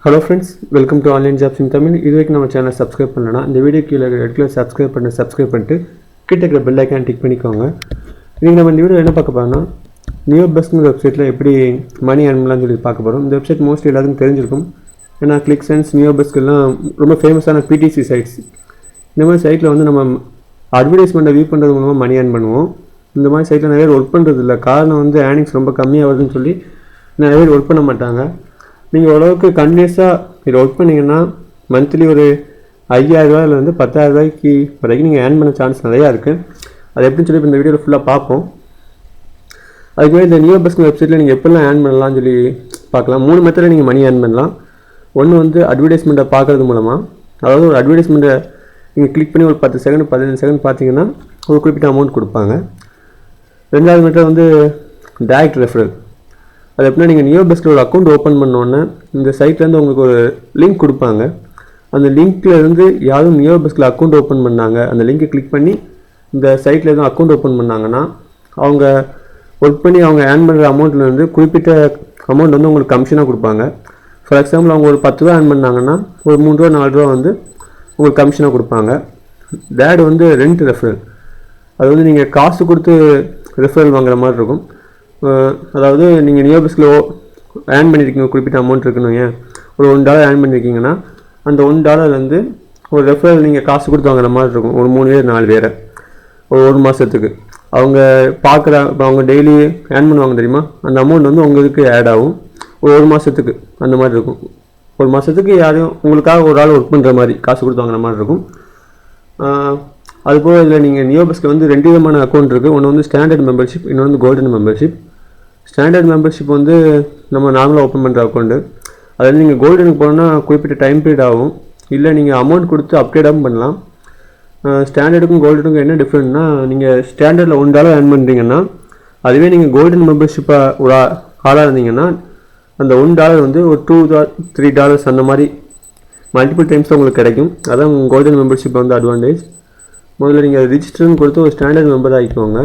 Hello friends, welcome to Online Jobs in Tamil. இதுவரைக்கும் நம்ம சேனலை சப்ஸ்கிரைப் பண்ணலனா இந்த வீடியோ கீழே ரெட் சப்ஸ்கிரைப் பண்ணிட்டு கிட்ட இருக்கிற பெல் ஐகான் டிக் பண்ணிக்கோங்க. இன்னைக்கு நம்ம இந்த வீடியோ என்ன பார்க்க போறோம்னா நியோபஸ்ங்கிற வெப்சைட்டில் எப்படி மணி earn பண்ணலாம்னு சொல்லி பார்க்க போகிறோம். இந்த வெப்சைட் மோஸ்ட்லி எல்லாருக்கும் தெரிஞ்சிருக்கும். ஏன்னா கிளிக்சென்ஸ் நியோபஸ்க்கெல்லாம் ரொம்ப ஃபேமஸான பிடிசி சைட்ஸ். இந்த மாதிரி சைட்டில் வந்து நம்ம அட்வர்டைஸ்மெண்ட்டை வியூ பண்ணுறது மூலமாக மணி earn பண்ணுவோம். இந்த மாதிரி சைட்டில் நிறைய பேர் ஒர்க் பண்ணுறது இல்லை. காரணம் வந்து ஏர்னிங்ஸ் ரொம்ப கம்மியாக வருதுன்னு சொல்லி நிறைய பேர் ஒர்க் பண்ண மாட்டாங்க. நீங்கள் ஓரளவுக்கு கண்டினியூஸாக இதில் ஒர்க் பண்ணிங்கன்னா மந்த்லி ஒரு 5000 10,000 வரைக்கும் நீங்கள் ஏர்ன் பண்ண சான்ஸ் நிறையா இருக்குது. அது எப்படின்னு சொல்லி இந்த வீடியோவில் ஃபுல்லாக பார்ப்போம். அதுக்கு இந்த நியோபஸ்க் வெப்சைட்டில் நீங்கள் எப்படிலாம் ஏர்ன் பண்ணலாம்னு சொல்லி பார்க்கலாம். 3 மெத்தடில் நீங்கள் மணி ஏர்ன் பண்ணலாம். ஒன்று வந்து அட்வர்டைஸ்மெண்ட்டை பார்க்குறது மூலமாக, அதாவது ஒரு அட்வர்டைஸ்மெண்ட்டை நீங்கள் கிளிக் பண்ணி ஒரு 10 செகண்ட் 15 செகண்ட் பார்த்தீங்கன்னா ஒரு குறிப்பிட்ட அமௌண்ட் கொடுப்பாங்க. ரெண்டாவது மெத்தட் வந்து டைரக்ட் ரெஃபரல். அது எப்படின்னா நீங்கள் நியோபஸ்கில் ஒரு அக்கௌண்ட் ஓப்பன் பண்ணோன்னே இந்த சைட்லேருந்து உங்களுக்கு ஒரு லிங்க் கொடுப்பாங்க. அந்த லிங்க்கில் இருந்து யாரும் நியோபஸ்கில் அக்கௌண்ட் ஓப்பன் பண்ணாங்க, அந்த லிங்க்கை கிளிக் பண்ணி இந்த சைட்டில் எதுவும் அக்கௌண்ட் ஓப்பன் பண்ணாங்கன்னா அவங்க ஒர்க் பண்ணி அவங்க ஏர்ன் பண்ணுற அமௌண்ட்லேருந்து குறிப்பிட்ட அமௌண்ட் வந்து உங்களுக்கு கமிஷனாக கொடுப்பாங்க. ஃபார் எக்ஸாம்பிள் அவங்க ஒரு 10 ரூபா ஏர்ன் பண்ணாங்கன்னா ஒரு 3 ரூபா 4 ரூபா வந்து உங்களுக்கு கமிஷனாக கொடுப்பாங்க. தேர்ட் வந்து ரெண்ட் ரெஃபரல். அது வந்து நீங்கள் காசு கொடுத்து ரெஃபரல் வாங்குற மாதிரி இருக்கும். அதாவது நீங்கள் நியோபஸ்கில் ஏர்ன் பண்ணியிருக்கீங்க, குறிப்பிட்ட அமௌண்ட் இருக்குன்னு ஏன் ஒரு $1 ஏர்ன் பண்ணியிருக்கீங்கன்னா அந்த $1 ஒரு ரெஃபரல் நீங்கள் காசு கொடுத்து வாங்குற மாதிரி இருக்கும். ஒரு 3 பேர் 4 பேரை ஒரு மாதத்துக்கு அவங்க பார்க்குற அவங்க டெய்லி ஏர்ன் பண்ணுவாங்க தெரியுமா, அந்த அமௌண்ட் வந்து உங்களுக்கு ஆட் ஆகும். ஒரு மாதத்துக்கு அந்த மாதிரி இருக்கும். ஒரு மாதத்துக்கு யாரையும் உங்களுக்காக ஒரு ஆள் ஒர்க் பண்ணுற மாதிரி காசு கொடுத்து வாங்குற மாதிரி இருக்கும். அதுபோல் இதில் நீங்கள் நியோபஸ்கில் வந்து 2 விதமான அக்கௌண்ட் இருக்குது. ஒன்று வந்து ஸ்டாண்டர்ட் மெம்பர்ஷிப், இன்னொன்று வந்து கோல்டன் மெம்பர்ஷிப். ஸ்டாண்டர்ட் மெம்பர்ஷிப் வந்து நம்ம நார்மலாக ஓப்பன் பண்ணுற அக்கௌண்ட்டு. அதாவது நீங்கள் கோல்டனுக்கு போனோன்னா குறிப்பிட்ட டைம் பீரியட் ஆகும். இல்லை நீங்கள் அமௌண்ட் கொடுத்து அப்டேட்டாகவும் பண்ணலாம். ஸ்டாண்டர்டுக்கும் கோல்டனுக்கும் என்ன டிஃப்ரெண்ட்னா, நீங்கள் ஸ்டாண்டர்டில் $1 ஏர்ன் பண்ணுறீங்கன்னா அதுவே நீங்கள் கோல்டன் மெம்பர்ஷிப்பாக ஒரு ஆளாக இருந்தீங்கன்னா அந்த $1 வந்து ஒரு $2-3 அந்த மாதிரி மல்டிபிள் டைம்ஸ் உங்களுக்கு கிடைக்கும். அதான் கோல்டன் மெம்பர்ஷிப் வந்து அட்வான்டேஜ். முதல்ல நீங்கள் ரிஜிஸ்டர்னு கொடுத்து ஒரு ஸ்டாண்டர்ட் மெம்பர் ஆகிக்கோங்க.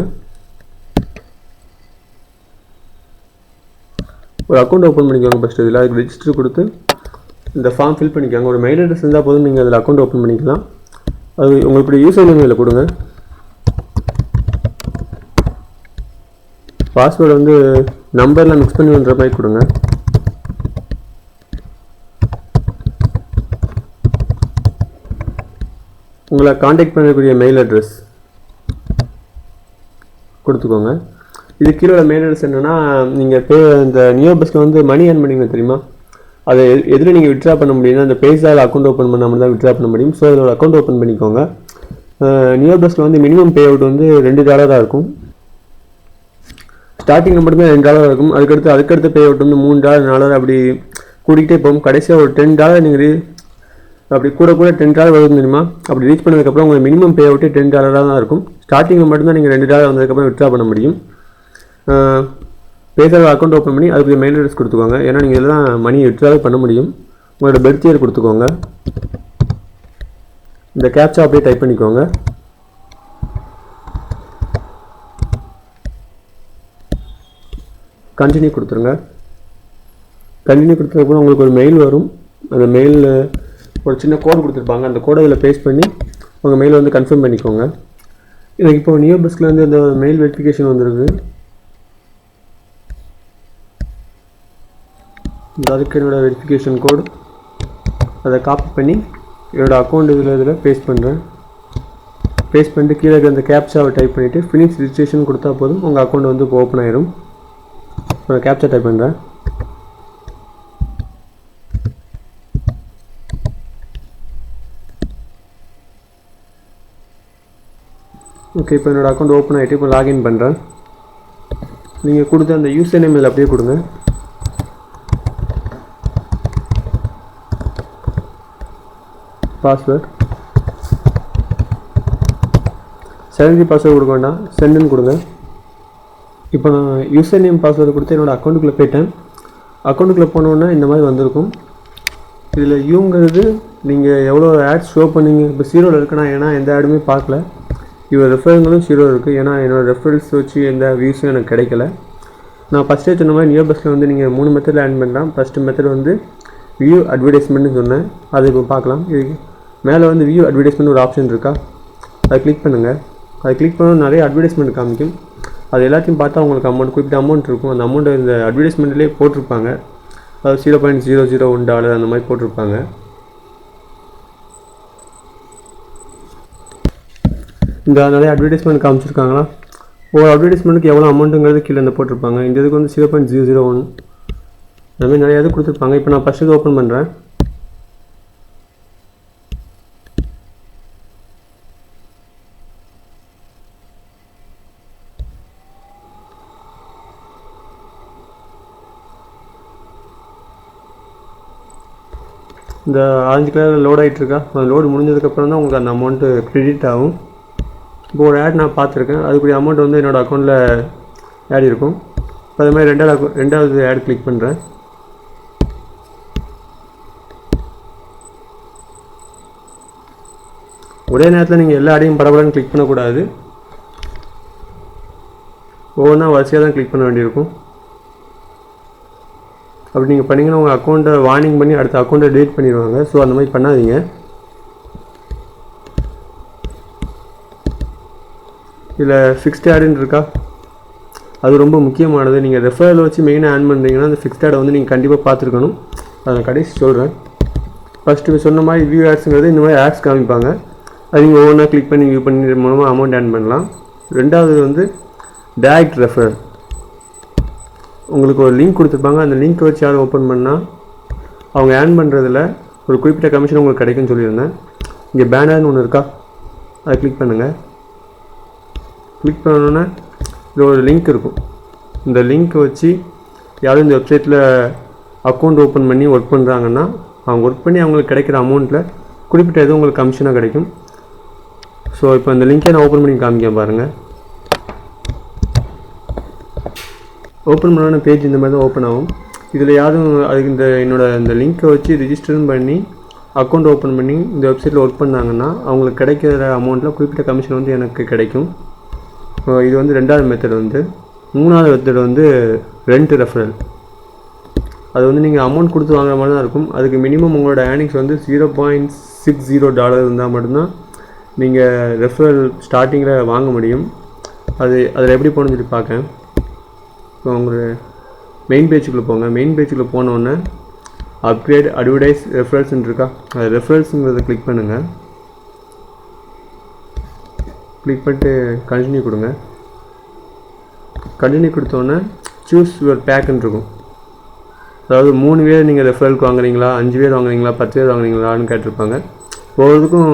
ஒரு அக்கௌண்ட் ஓப்பன் பண்ணிக்கோங்க. ஃபஸ்ட்டு இதில் அதுக்கு ரிஜிஸ்டர் கொடுத்து இந்த ஃபார்ம் ஃபில் பண்ணிக்கோங்க. ஒரு மெயில் அட்ரஸ் இருந்தால் போதும், நீங்கள் அதில் அக்கௌண்ட் ஓப்பன் பண்ணிக்கலாம். அது உங்களுக்கு யூசர் நேம் இதில் கொடுங்க. பாஸ்வேர்டு வந்து நம்பர்லாம் மிக்ஸ் பண்ணி பண்ணுற மாதிரி கொடுங்க. உங்களை காண்டாக்ட் பண்ணக்கூடிய மெயில் அட்ரஸ் கொடுத்துக்கோங்க. இது கீழே மெயில் அட்ரஸ் என்னென்னா, நீங்கள் இந்த நியோபஸ்கில் வந்து மணி ஏர்ன் பண்ணிங்க தெரியுமா, அதை எதில் நீங்கள் விட்ரா பண்ண முடியும்னா அந்த பேஸால் அக்கௌண்ட் ஓப்பன் பண்ணாமல் தான் விட்ரா பண்ண முடியும். ஸோ இதோட அக்கௌண்ட் ஓப்பன் பண்ணிக்கோங்க. நியோபஸ்கில் வந்து மினிமம் பே அவுட் வந்து $2 இருக்கும். ஸ்டார்டிங்கில் மட்டுமே $2 இருக்கும். அதுக்கடுத்த பே அவுட் வந்து $3 $4 அப்படி கூட்டிகிட்டே போகும். கடைசியாக ஒரு $10 நீங்கள் அப்படி கூட $10 வருது தெரியுமா. அப்படி ரீச் பண்ணதுக்கப்புறம் உங்களுக்கு மினிமம் பே அவுட்டே $10 தான் இருக்கும். ஸ்டார்டிங்கில் மட்டும்தான் நீங்கள் $2 வந்ததுக்கப்புறம் விட்ரா பண்ண முடியும். பேசாத அக்கௌண்ட் ஓப்பன் பண்ணி அதுக்கு மெயில் அட்ரஸ் கொடுத்துக்கோங்க. ஏன்னா நீங்கள் இதில் தான் மணி விட்ராவே பண்ண முடியும். உங்களோட பர்த் இயர் கொடுத்துக்கோங்க. இந்த கேப்சா அப்படியே டைப் பண்ணிக்கோங்க. கண்டினியூ கொடுத்துருங்க. கண்டினியூ கொடுத்ததுக்கப்புறம் உங்களுக்கு ஒரு மெயில் வரும். அந்த மெயிலில் ஒரு சின்ன கோடு கொடுத்துருப்பாங்க. அந்த கோடை இதில் பேஸ்ட் பண்ணி உங்கள் மெயிலை வந்து கன்ஃபார்ம் பண்ணிக்கோங்க. எனக்கு இப்போ நியோபஸ்கில் வந்து இந்த மெயில் வெரிஃபிகேஷன் வந்துருக்கு. அதுக்கு என்னோடய வெரிஃபிகேஷன் கோடு அதை காப்பி பண்ணி என்னோடய அக்கௌண்ட் இதில் பேஸ்ட் பண்ணுறேன். பேஸ்ட் பண்ணிட்டு கீழே அந்த கேப்சாவை டைப் பண்ணிவிட்டு ஃபினிஷ் ரிஜிஸ்ட்ரேஷன் கொடுத்தா போதும், உங்கள் அக்கௌண்ட் வந்து இப்போ ஓப்பன் ஆயிரும். நான் கேப்சா டைப் பண்ணுறேன். ஓகே, இப்போ என்னோடய அக்கௌண்ட் ஓப்பன் ஆகிட்டு இப்போ லாகின் பண்ணுறேன். நீங்கள் கொடுத்த அந்த யூசர் நேம் இதில் அப்படியே கொடுங்க. பாஸ்வேர்ட் செகண்டரி பாஸ்வேர்டு கொடுக்க வேண்டாம், சென்டுன்னு கொடுங்க. இப்போ நான் யூசர் நேம் பாஸ்வேர்டு கொடுத்து என்னோடய அக்கௌண்ட்டுக்குள்ளே போயிட்டேன். அக்கௌண்ட்டுக்குள்ளே போனோன்னா இந்த மாதிரி வந்திருக்கும். இதில் யூங்கிறது நீங்கள் எவ்வளோ ஆட்ஸ் ஷோ பண்ணீங்க. இப்போ 0 இருக்குன்னா ஏன்னா எந்த ஆடுமே பார்க்கல. இவர் ரெஃபரங்களும் 0 இருக்குது. ஏன்னா என்னோடய ரெஃபரன்ஸ் வச்சு எந்த வியூஸும் எனக்கு கிடைக்கல. நான் ஃபஸ்ட்டே சொன்ன மாதிரி நியோபஸ்கில் வந்து நீங்கள் 3 மெத்தடில் ஏர்ன் பண்ணலாம். ஃபஸ்ட்டு மெத்தட் வந்து வியூ அட்வர்டைஸ்மெண்ட்னு சொன்னேன், அதை இப்போ பார்க்கலாம். இதுக்கு மேலே வந்து வியூ அட்வர்டைஸ்மெண்ட் ஒரு ஆப்ஷன் இருக்கா, அதை கிளிக் பண்ணுங்கள். அதை கிளிக் பண்ண நிறைய அட்வர்டைஸ்மெண்ட் காமிக்கும். அது எல்லாத்தையும் பார்த்தா உங்களுக்கு குறிப்பிட்ட அமௌண்ட் இருக்கும். அந்த அமௌண்ட்டை இந்த அட்வர்டைஸ்மெண்ட்லேயே போட்டிருப்பாங்க. அது $0.001 அந்த மாதிரி போட்டிருப்பாங்க. இந்த நிறைய அட்வர்டைஸ்மெண்ட் காமிச்சிருக்காங்களா, ஒரு அட்வர்டைஸ்மெண்ட்டுக்கு எவ்வளோ அமௌண்ட்டுங்கிறது கீழே இந்த போட்டிருப்பாங்க. இந்த இதுக்கு வந்து 0.001 அந்த மாதிரி நிறைய இது கொடுத்துருப்பாங்க. இப்போ நான் ஃபஸ்ட்டு ஓப்பன் பண்ணுறேன். இந்த ஆரஞ்சு கலரில் லோட் ஆகிட்டுருக்கா, அந்த லோடு முடிஞ்சதுக்கப்புறம் தான் உங்களுக்கு அந்த அமௌண்ட்டு க்ரெடிட் ஆகும். இப்போ ஒரு ஆட் நான் பார்த்துருக்கேன், அதுக்குரிய அமௌண்ட் வந்து என்னோடய அக்கௌண்ட்டில் ஆட் இருக்கும். இப்போ அது மாதிரி ரெண்டாவது ஆட் கிளிக் பண்ணுறேன். ஒரே நேரத்தில் நீங்கள் எல்லா ஆடையும் படப்படன்னு கிளிக் பண்ணக்கூடாது, ஒவ்வொன்றா வரிசையாக தான் கிளிக் பண்ண வேண்டியிருக்கும். அப்படி நீங்கள் பண்ணிங்கன்னா உங்கள் அக்கௌண்ட்டை வார்னிங் பண்ணி அடுத்த அக்கௌண்ட்டை டெலீட் பண்ணிடுவாங்க. ஸோ அந்த மாதிரி பண்ணாதீங்க. இதில் ஃபிக்ஸ்ட் ஆடுன்னு இருக்கா, அது ரொம்ப முக்கியமானது. நீங்கள் ரெஃபரல் வச்சு மெயினாக ஆன் பண்ணுறீங்கன்னா அந்த ஃபிக்ஸ்ட் ஆடை வந்து நீங்கள் கண்டிப்பாக பார்த்துருக்கணும். அதை கடைசி சொல்கிறேன். ஃபஸ்ட்டு சொன்ன மாதிரி வியூ ஆட்ஸுங்கிறது இந்த மாதிரி ஆட்ஸ் காமிப்பாங்க. அது நீங்கள் ஒவ்வொன்றா கிளிக் பண்ணி வியூ பண்ணி மூலமாக அமௌண்ட் ஆன் பண்ணலாம். ரெண்டாவது வந்து டைரக்ட் ரெஃபரல். உங்களுக்கு ஒரு லிங்க் கொடுத்துருப்பாங்க, அந்த லிங்க்கை வச்சு யாரும் ஓப்பன் பண்ணால் அவங்க ஆன் பண்ணுறதுல ஒரு குறிப்பிட்ட கமிஷன் உங்களுக்கு கிடைக்குன்னு சொல்லியிருந்தேன். இங்கே பேனர்னு ஒன்று இருக்கா, அதை கிளிக் பண்ணுங்கள். கிளிக் பண்ணோன்னே இது ஒரு லிங்க் இருக்கும். இந்த லிங்க்கை வச்சு யாரும் இந்த வெப்சைட்டில் அக்கௌண்ட் ஓப்பன் பண்ணி ஒர்க் பண்ணுறாங்கன்னா அவங்க ஒர்க் பண்ணி அவங்களுக்கு கிடைக்கிற அமௌண்ட்டில் குறிப்பிட்ட எதுவும் உங்களுக்கு கமிஷனாக கிடைக்கும். ஸோ இப்போ இந்த லிங்க்கை நான் ஓப்பன் பண்ணி காமிக்கேன் பாருங்கள். ஓப்பன் பண்ணான பேஜ் இந்த மாதிரி தான் ஓப்பன் ஆகும். இதில் யாரும் அதுக்கு இந்த லிங்க்கை வச்சு ரிஜிஸ்டரும் பண்ணி அக்கௌண்ட் ஓப்பன் பண்ணி இந்த வெப்சைட்டில் ஒர்க் பண்ணாங்கன்னா அவங்களுக்கு கிடைக்கிற அமௌண்ட்டில் குறிப்பிட்ட கமிஷன் வந்து எனக்கு கிடைக்கும். இது வந்து ரெண்டாவது மெத்தட் வந்து. மூணாவது மெத்தட் வந்து ரெண்ட் ரெஃபரல். அது வந்து நீங்கள் அமௌண்ட் கொடுத்து வாங்குற மாதிரி தான் இருக்கும். அதுக்கு மினிமம் உங்களோட ஏர்னிங்ஸ் வந்து $0.60 இருந்தால் மட்டும்தான் நீங்கள் ரெஃபரல் ஸ்டார்டிங்கில் வாங்க முடியும். அதில் எப்படி போகணுன்னு சொல்லி பார்க்கேன். இப்போ உங்கள் மெயின் பேஜுக்குள்ளே போங்க. மெயின் பேஜுக்குள்ளே போனோடனே அப்கிரேட் அட்வர்டைஸ் ரெஃபரல்ஸ்ன்னு இருக்கா, அது ரெஃபரல்ஸுங்கிறத கிளிக் பண்ணுங்கள். கிளிக் பண்ணிட்டு கண்டினியூ கொடுங்க. கண்டினியூ கொடுத்தோன்னே சூஸ் யுவர் பேக்குன்னு இருக்கும். அதாவது 3 பேர் நீங்கள் ரெஃபரலுக்கு வாங்குறீங்களா, 5 பேர் வாங்குறீங்களா, 10 பேர் வாங்குறீங்களான்னு கேட்டிருப்பாங்க. ஒவ்வொருக்கும்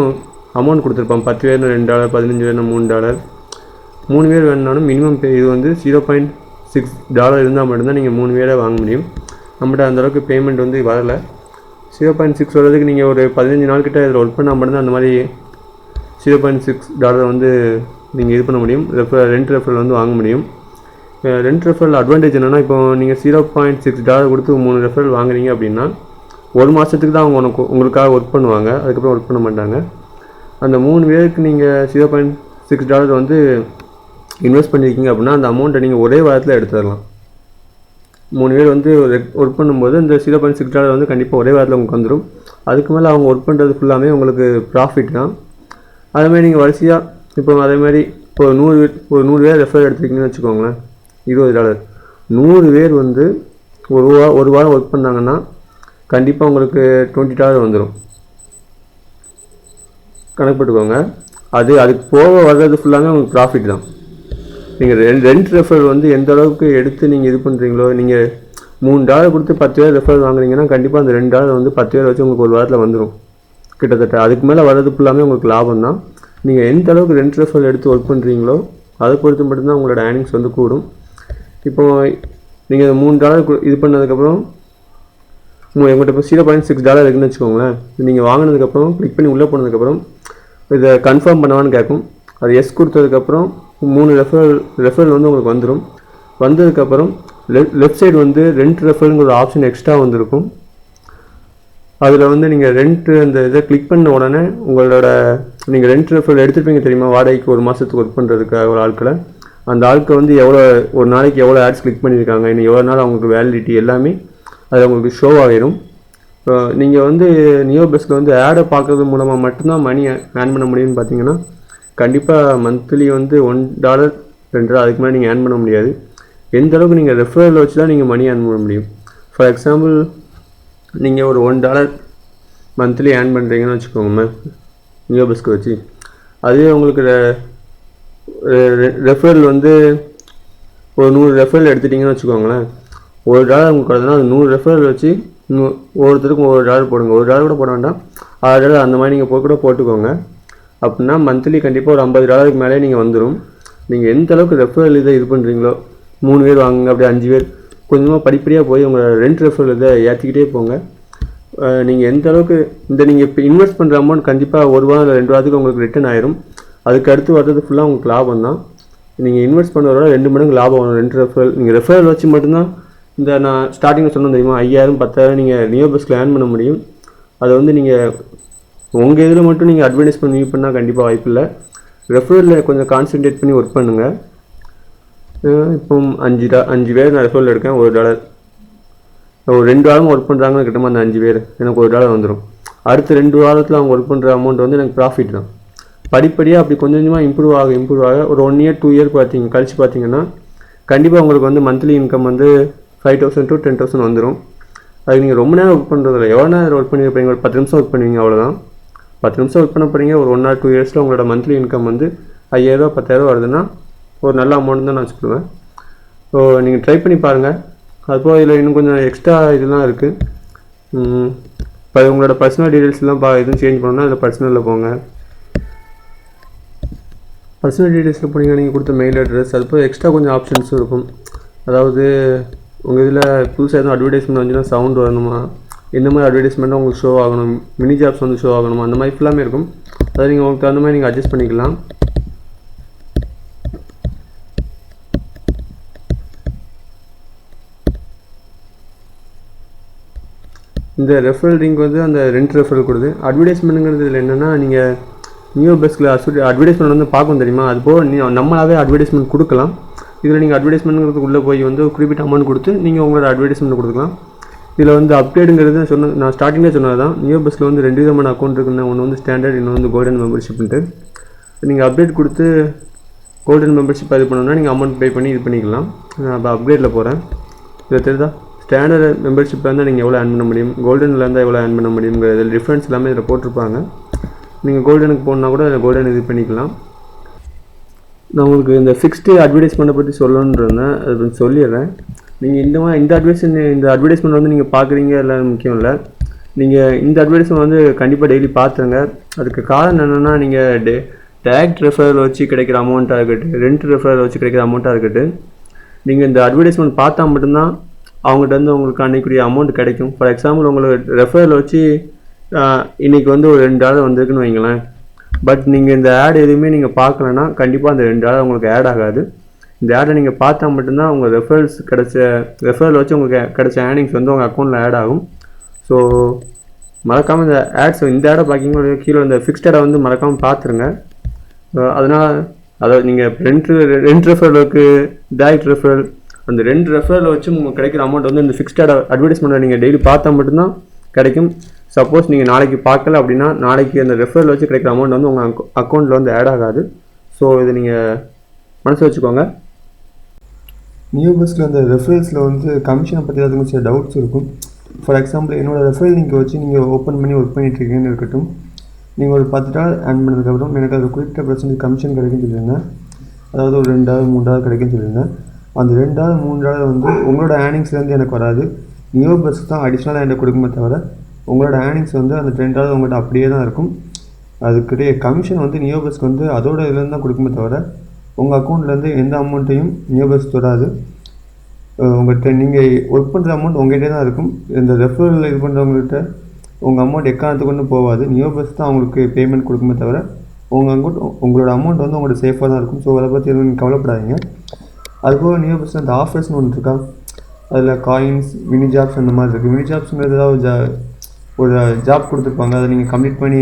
அமௌண்ட் கொடுத்துருப்பாங்க. 10 பேர்னு $2, 15 பேர்னு $3. 3 பேர் வேணுனாலும் மினிமம் பே இது வந்து $0.6 இருந்தால் மட்டும்தான் நீங்கள் 3 பேரை வாங்க முடியும். நம்மகிட்ட அந்தளவுக்கு பேமெண்ட் வந்து வரலை. 0.6 வரதுக்கு நீங்கள் ஒரு 15 நாள் கிட்ட இதில் ஒர்க் பண்ணால் மட்டும்தான் அந்த மாதிரி $0.6 வந்து நீங்கள் இது பண்ண முடியும். ரெண்ட் ரெஃபரல் வந்து வாங்க முடியும். ரெண்ட் ரெஃபரல் அட்வான்டேஜ் என்னென்னா, இப்போ நீங்கள் $0.6 கொடுத்து 3 ரெஃபரல் வாங்குறீங்க அப்படின்னா 1 மாதத்துக்கு தான் அவங்க உங்களுக்காக ஒர்க் பண்ணுவாங்க, அதுக்கப்புறம் ஒர்க் பண்ண மாட்டாங்க. அந்த 3 பேருக்கு நீங்கள் $0.6 வந்து இன்வெஸ்ட் பண்ணியிருக்கீங்க அப்படின்னா அந்த அமௌண்ட்டை நீங்கள் ஒரே வாரத்தில் எடுத்துடலாம். 3 பேர் வந்து ஒர்க் பண்ணும்போது இந்த $0.6 வந்து கண்டிப்பாக ஒரே வாரத்தில் உங்களுக்கு வந்துடும். அதுக்கு மேலே அவங்க ஒர்க் பண்ணுறது ஃபுல்லாமே உங்களுக்கு ப்ராஃபிட் தான். அதேமாதிரி நீங்கள் வரிசையாக இப்போ அதேமாதிரி இப்போ 100 பேர் ரெஃபர் எடுத்துருக்கீங்கன்னு வச்சுக்கோங்களேன், $20. 100 பேர் வந்து ஒரு வாரம் ஒர்க் பண்ணாங்கன்னா கண்டிப்பாக உங்களுக்கு $20 வந்துடும். கணக்கு போட்டுக்கோங்க. அதுக்கு போக வர்றது ஃபுல்லாமே உங்களுக்கு ப்ராஃபிட் தான். நீங்கள் ரெண்ட் ரெஃபர் வந்து எந்த அளவுக்கு எடுத்து நீங்கள் இது பண்ணுறீங்களோ, நீங்கள் $3 கொடுத்து 10 பேர் ரெஃபர் வாங்குறீங்கன்னா கண்டிப்பாக அந்த $2 வந்து 10 பேர் வச்சு உங்களுக்கு ஒரு வாரத்தில் வந்துடும் கிட்டத்தட்ட. அதுக்கு மேலே வர்றது ஃபுல்லாமே உங்களுக்கு லாபம் தான். நீங்கள் எந்த அளவுக்கு ரெண்ட் ரெஃபர் எடுத்து ஒர்க் பண்ணுறீங்களோ அதை பொறுத்து மட்டும்தான் உங்களோட ஏர்னிங்ஸ் வந்து கூடும். இப்போது நீங்கள் $3 இது பண்ணதுக்கப்புறம் உங்கள்கிட்ட இப்போ $0.6 இருக்குன்னு வச்சுக்கோங்களேன். நீங்கள் வாங்கினதுக்கப்புறம் கிளிக் பண்ணி உள்ளே போனதுக்கப்புறம் இதை கன்ஃபார்ம் பண்ணவான்னு கேட்கும். அது எஸ் கொடுத்ததுக்கப்புறம் 3 ரெஃபரல் வந்து உங்களுக்கு வந்துடும். வந்ததுக்கப்புறம் லெஃப்ட் சைடு வந்து ரெண்ட் ரெஃபரல்ங்கிற ஒரு ஆப்ஷன் எக்ஸ்ட்ரா வந்திருக்கும். அதில் வந்து நீங்கள் அந்த இதை கிளிக் பண்ண உடனே நீங்கள் ரெண்ட் ரெஃபரல் எடுத்துருப்பீங்க தெரியுமா, வாடகைக்கு 1 மாதத்துக்கு ஒர்க் பண்ணுறதுக்காக ஒரு ஆட்களை. அந்த ஆட்கள் வந்து ஒரு நாளைக்கு எவ்வளோ ஆட்ஸ் கிளிக் பண்ணியிருக்காங்க, இன்னும் எவ்வளோ நாள் அவங்களுக்கு வேலிடிட்டி எல்லாமே அது உங்களுக்கு ஷோ ஆகிடும். நீங்கள் வந்து நியோ பெஸ்ட்டில் வந்து ஆடை பார்க்கறது மூலமாக மட்டும்தான் மணி ஏர்ன் பண்ண முடியும்னு பார்த்தீங்கன்னா கண்டிப்பாக மந்த்லி வந்து $1 $2 அதுக்கு மேலே நீங்கள் ஏர்ன் பண்ண முடியாது. எந்த அளவுக்கு நீங்கள் ரெஃபரல் வச்சு தான் நீங்கள் மணி ஏர்ன் பண்ண முடியும். ஃபார் எக்ஸாம்பிள் நீங்கள் ஒரு $1 மந்த்லி ஏர்ன் பண்ணுறீங்கன்னு வச்சுக்கோங்க நியோ பெஸ்ட்டை வச்சு. அதுவே உங்களுக்கு ரெஃபரல் வந்து ஒரு 100 ரெஃபரல் எடுத்துட்டிங்கன்னு வச்சுக்கோங்களேன். $1 உங்களுக்கு வருதுன்னா அது 100 ரெஃபரல் வச்சு ஒவ்வொருத்தருக்கும் $1 போடுங்க. $1 கூட போட வேண்டாம், $6 அந்த மாதிரி நீங்கள் கூட போட்டுக்கோங்க. அப்படின்னா மந்த்லி கண்டிப்பாக ஒரு $50 மேலே நீங்கள் வந்துடும். நீங்கள் எந்த அளவுக்கு ரெஃபரல் இதை இது பண்ணுறீங்களோ 3 பேர் வாங்குங்க, அப்படியே 5 பேர் கொஞ்சமாக படிப்படியாக போய் உங்கள் ரெண்ட் ரெஃபரல் இதை ஏற்றிக்கிட்டே போங்க. நீங்கள் எந்த அளவுக்கு நீங்கள் இப்போ இன்வெஸ்ட் பண்ணுற அமௌண்ட் கண்டிப்பாக 1 வாரம் இல்லை 2 வாரத்துக்கு உங்களுக்கு ரிட்டர்ன் ஆயிரும். அதுக்கு அடுத்து வர்றது ஃபுல்லாக உங்களுக்கு லாபம் தான். நீங்கள் இன்வெஸ்ட் பண்ணுறதோட 2 மடங்கு லாபம் வரும் ரெண்ட் ரெஃபரல். நீங்கள் ரெஃபரல் வச்சு மட்டும்தான் இந்த நான் ஸ்டார்டிங்கில் சொன்னேன் தெரியுமா, 5000 10,000 நீங்கள் நியோ பெஸ்ட்டில் ஏர்ன் பண்ண முடியும். அதை வந்து நீங்கள் உங்கள் இதில் மட்டும் நீங்கள் அட்வர்டைஸ்மெண்ட் யூஸ் பண்ணால் கண்டிப்பாக வாய்ப்பு இல்லை. ரெஃபரலில் கொஞ்சம் கான்சன்ட்ரேட் பண்ணி ஒர்க் பண்ணுங்கள். இப்போ 5 பேர் நான் ரெஃபரல் எடுக்கேன், $1. ஒரு 2 வாரம் ஒர்க் பண்ணுறாங்கன்னு கிட்டமா அந்த 5 பேர் எனக்கு $1 வந்துடும். அடுத்த 2 வாரத்தில் அவங்க ஒர்க் பண்ணுற அமௌண்ட் வந்து எனக்கு ப்ராஃபிட் தான். படிப்படியாக அப்படி கொஞ்சம் கொஞ்சமாக இம்ப்ரூவ் ஆக ஒரு 1 year 2 year கழிச்சு பார்த்தீங்கன்னா கண்டிப்பாக உங்களுக்கு வந்து மந்த்லி இன்கம் வந்து 5,000 to 10,000 வந்துடும். அதுக்கு நீங்கள் ரொம்ப நேரம் ஒர்க் பண்ணுறதில்ல, எவ்வளோ நேரம் ஒர்க் பண்ணியிருப்பீங்க, ஒரு 10 நிமிஷம் ஒர்க் பண்ணுவீங்க, அவ்வளோதான். 10 நிமிஷம் ஒர்க் பண்ண போகிறீங்க, ஒரு 1 or 2 yearsல உங்களோட மந்த்லி இன்கம் வந்து 5,000 10,000 வருதுன்னா ஒரு நல்ல அமௌண்ட் தான் நான் வச்சுக்குவேன். ஸோ நீங்கள் ட்ரை பண்ணி பாருங்கள். அதுபோல் இதில் இன்னும் கொஞ்சம் எக்ஸ்ட்ரா இதெல்லாம் இருக்குது. இப்போ உங்களோட பர்சனல் டீட்டெயில்ஸ்லாம் எதுவும் சேஞ்ச் பண்ணணும்னா அதில் பர்சனலில் போங்க. பர்சனல் டீட்டெயில்ஸில் போனீங்கன்னா நீங்கள் கொடுத்த மெயில் அட்ரஸ், அதுபோல் எக்ஸ்ட்ரா கொஞ்சம் ஆப்ஷன்ஸும் இருக்கும். அதாவது உங்கள் இதில் புதுசாக எதுவும் அட்வர்டைஸ்மெண்ட் வந்துச்சுன்னா சவுண்ட் வரணுமா, எந்த மாதிரி அட்வர்டைஸ்மெண்ட்டாக உங்களுக்கு ஷோ ஆகணும், மினி ஜாப்ஸ் வந்து ஷோ ஆகணுமா, அந்த மாதிரி ஃபுல்லாமே இருக்கும். அதை நீங்கள் உங்களுக்கு தகுந்த மாதிரி நீங்கள் அட்ஜஸ்ட் பண்ணிக்கலாம். இந்த ரெஃபரல் லிங்க் வந்து அந்த ரெண்ட் ரெஃபரல் கொடுது. அட்வர்டைஸ்மெண்ட்டுங்கிறது இதில் என்னென்னா நீங்கள் நியோ பெஸ்ட்டில் அட்வர்டைஸ்மெண்ட் வந்து பார்க்கணும் தெரியுமா, அதுபோல் நம்மளாவே அட்வர்டைஸ்மெண்ட் கொடுக்கலாம். இதில் நீங்கள் அட்வர்டைஸ்மெண்ட்ங்கிறதுக்கு உள்ளே போய் வந்து குறிப்பிட்ட அமௌண்ட் கொடுத்து நீங்கள் உங்களோட அட்வர்டைஸ்மெண்ட் கொடுக்கலாம். இதில் வந்து அப்டேட்டுங்கிறது நான் ஸ்டார்டிங்கில் சொன்னது தான். நியோ பெஸ்ட்டில் வந்து 2 விதமான அக்கௌண்ட் இருக்குன்னு, ஒன்று வந்து ஸ்டாண்டர்ட், இன்னொன்று வந்து கோல்டன் மெம்பர்ஷிப்ன்ட்டு. நீங்கள் அப்டேட் கொடுத்து கோல்டன் மெம்பர்ஷிப் இது பண்ணணும்னா நீங்கள் அமௌண்ட் பே பண்ணி இது பண்ணிக்கலாம். நான் இப்போ அப்டேட்டில் போகிறேன். இதில் தெரியுதா, ஸ்டாண்டர்ட் மெம்பர்ஷிப்பில் இருந்தால் நீங்கள் எவ்வளோ ஏர்ன் பண்ண முடியும், கோல்டனில் இருந்தால் எவ்வளோ ஏர்ன் பண்ண முடியுங்கிறது டிஃப்ரென்ஸ் எல்லாமே இதில் போட்டிருப்பாங்க. நீங்கள் கோல்டனுக்கு போனால் கூட அதில் கோல்டன் இது பண்ணிக்கலாம். நான் உங்களுக்கு இந்த ஃபிக்ஸ்டு அட்வர்டைஸ்மெண்ட்டை பற்றி சொல்லணுன்றேன், அது சொல்லிடுறேன். நீங்கள் இந்த அட்வர்டைஸ்மெண்ட் வந்து நீங்கள் பார்க்குறீங்க எல்லாம் முக்கியம் இல்லை. நீங்கள் இந்த அட்வர்டைஸ்மெண்ட் வந்து கண்டிப்பாக டெய்லி பார்த்துருங்க. அதுக்கு காரணம் என்னென்னா, நீங்கள் டேரக்ட் ரெஃபரல் வச்சு கிடைக்கிற அமௌண்ட்டாக இருக்கட்டும், ரெண்ட் ரெஃபரல் வச்சு கிடைக்கிற அமௌண்ட்டாக இருக்கட்டும், நீங்கள் இந்த அட்வர்டைஸ்மெண்ட் பார்த்தா மட்டும்தான் அவங்ககிட்ட வந்து உங்களுக்கு அன்றைக்குரிய அமௌண்ட் கிடைக்கும். ஃபார் எக்ஸாம்பிள் உங்களுக்கு ரெஃபரல் வச்சு இன்றைக்கி வந்து ஒரு $2 வந்திருக்குன்னு வைங்களேன். பட் நீங்கள் இந்த ஆட் எதுவுமே நீங்கள் பார்க்கலன்னா கண்டிப்பாக அந்த $2 உங்களுக்கு ஆட் ஆகாது. இந்த ஆடை நீங்கள் பார்த்தா மட்டும்தான் உங்கள் ரெஃபரல் வச்சு உங்களுக்கு கிடைச்ச ஏர்னிங்ஸ் வந்து உங்கள் அக்கௌண்ட்டில் ஆட் ஆகும். ஸோ மறக்காமல் இந்த ஆட்ஸ் இந்த ஆடை பார்க்கிங்களோ கீழே இந்த ஃபிக்ஸ்ட் ஆடை வந்து மறக்காமல் பார்த்துருங்க. அதனால் அதாவது நீங்கள் ரெண்ட் ரெஃபரலுக்கு டைரக்ட் ரெஃபரல், அந்த 2 ரெஃபரல் வச்சு உங்களுக்கு கிடைக்கிற அமௌண்ட் வந்து இந்த ஃபிக்ஸ்ட் ஆட் அட்வர்டைஸ்மெண்ட்டை நீங்கள் டெய்லி பார்த்தா மட்டும்தான் கிடைக்கும். சப்போஸ் நீங்கள் நாளைக்கு பார்க்கல அப்படின்னா நாளைக்கு அந்த ரெஃபரல் வச்சு கிடைக்கிற அமௌண்ட் வந்து உங்கள் அக்கௌண்ட்டில் வந்து ஆட் ஆகாது. ஸோ இது நீங்கள் மனசு வச்சுக்கோங்க. நியூ பெஸ்ட்டில் அந்த ரெஃபரல்ஸில் வந்து கமிஷனை பற்றி ஏதாவது சில டவுட்ஸ் இருக்கும். ஃபார் எக்ஸாம்பிள் என்னோடய ரெஃபரல் லிங்கை வச்சு நீங்கள் ஓப்பன் பண்ணி ஒர்க் பண்ணிகிட்ருக்கீங்கன்னு இருக்கட்டும். நீங்கள் ஒரு $10 ஏர்ன் பண்ணதுக்கப்புறம் எனக்கு அது குறிப்பிட்ட % கமிஷன் கிடைக்குன்னு சொல்லியிருங்க. அதாவது ஒரு $2 $3 கிடைக்குன்னு சொல்லியிருங்க. அந்த $2 $3 வந்து உங்களோட ஏர்னிங்ஸ்லேருந்து எனக்கு வராது. நியூ பெஸ்ட் தான் அடிஷ்னலாக என்கிட்ட கொடுக்குமே தவிர உங்களோட ஏர்னிங்ஸ் வந்து அந்த $10 உங்கள்கிட்ட அப்படியே தான் இருக்கும். அதுக்கிட்டே கமிஷன் வந்து நியூ பெஸ்ட் வந்து அதோட இதுலேருந்து தான் கொடுக்குமே தவிர உங்கள் அக்கௌண்ட்லேருந்து எந்த அமௌண்ட்டையும் நியூ பெஸ்ட் தொடாது. உங்கள்கிட்ட நீங்கள் ஒர்க் பண்ணுற அமௌண்ட் உங்கள்கிட்டே தான் இருக்கும். இந்த ரெஃபரல் இது பண்ணுறவங்கள்ட்ட உங்கள் அமௌண்ட் எக்காரணத்துக்கு கொண்டு போகாது. நியூ பெஸ்ட் தான் அவங்களுக்கு பேமெண்ட் கொடுக்குமே தவிர உங்களோட அமௌண்ட் வந்து உங்களோட சேஃபாக தான் இருக்கும். ஸோ அதை பற்றி எதுவும் நீங்கள் கவலைப்படாதீங்க. அதுபோக நியூ பெஸ்ட் அந்த ஆஃபர்ஸ்னு ஒன்று இருக்கா, அதில் காயின்ஸ், மினி ஜாப்ஸ் அந்த மாதிரி இருக்குது. மினி ஜாப்ஸுங்கிறது ஏதாவது ஒரு ஜாப் கொடுத்துருப்பாங்க, அதை நீங்கள் கம்ப்ளீட் பண்ணி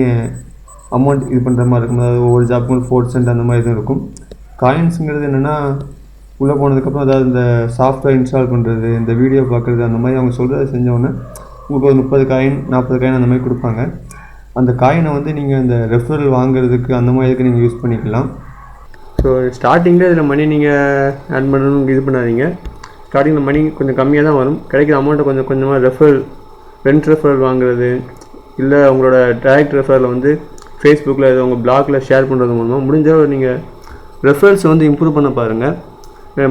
அமௌண்ட் இது பண்ணுற மாதிரி இருக்கும். அதாவது ஒவ்வொரு ஜாப்புக்கும் 4 cent அந்த மாதிரி இதுவும் இருக்கும். காயின்ஸுங்கிறது என்னென்னா உள்ளே போனதுக்கப்புறம் அதாவது இந்த சாஃப்ட்வேர் இன்ஸ்டால் பண்ணுறது, இந்த வீடியோ பார்க்குறது, அந்த மாதிரி அவங்க சொல்கிறத செஞ்சோன்னே உங்களுக்கு ஒரு 30 காயின் 40 காயின் அந்த மாதிரி கொடுப்பாங்க. அந்த காயினை வந்து நீங்கள் இந்த ரெஃபரல் வாங்குறதுக்கு அந்த மாதிரி இதுக்கு நீங்கள் யூஸ் பண்ணிக்கலாம். ஸோ ஸ்டார்டிங்கில் இதில் மணி நீங்கள் ஆட் பண்ணணும்னு இது பண்ணாதீங்க. ஸ்டார்டிங்கில் மணி கொஞ்சம் கம்மியாக தான் வரும். கிடைக்கிற அமௌண்ட்டை கொஞ்சம் கொஞ்சமாக ஃப்ரெண்ட் ரெஃபரல் வாங்குறது, இல்லை உங்களோட டைரக்ட் ரெஃபரில் வந்து ஃபேஸ்புக்கில் இது உங்கள் பிளாகில் ஷேர் பண்ணுறது மூலமாக முடிஞ்ச நீங்கள் ரெஃபரல்ஸ் வந்து இம்ப்ரூவ் பண்ண பாருங்கள்.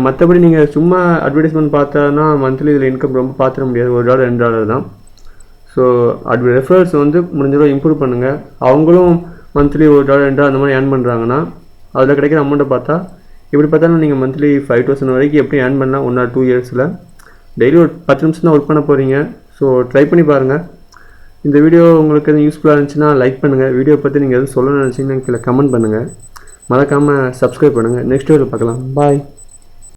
மற்றபடி நீங்கள் சும்மா அட்வர்டைஸ்மெண்ட் பார்த்தோன்னா மந்த்லி இதில் இன்கம் ரொம்ப பார்த்துட முடியாது. $1 $2 தான். ஸோ ரெஃபரல்ஸ் வந்து முடிஞ்சளவு இம்ப்ரூவ் பண்ணுங்கள். அவங்களும் மந்த்லி $1 $2 அந்த மாதிரி ஏர்ன் பண்ணுறாங்கன்னா அதில் கிடைக்கிற அமௌண்ட்டை பார்த்தா இப்படி பார்த்தாலும் நீங்கள் மந்த்லி 5,000 வரைக்கும் எப்படி ஏர்ன் பண்ணலாம் 1 or 2 இயர்ஸில். டெய்லி ஒரு 10 நிமிஷம் தான் ஒர்க் பண்ண போகிறீங்க. ஸோ ட்ரை பண்ணி பாருங்கள். இந்த வீடியோ உங்களுக்கு எதுவும் யூஸ்ஃபுல்லாக இருந்துச்சுன்னா லைக் பண்ணுங்கள். வீடியோ பற்றி நீங்கள் எதுவும் சொல்லணும்னு நினச்சிங்கன்னா கீழே கமெண்ட் பண்ணுங்கள். மறக்காமல் சப்ஸ்கிரைப் பண்ணுங்கள். நெக்ஸ்ட் வீடியோவில் பார்க்கலாம். பாய்.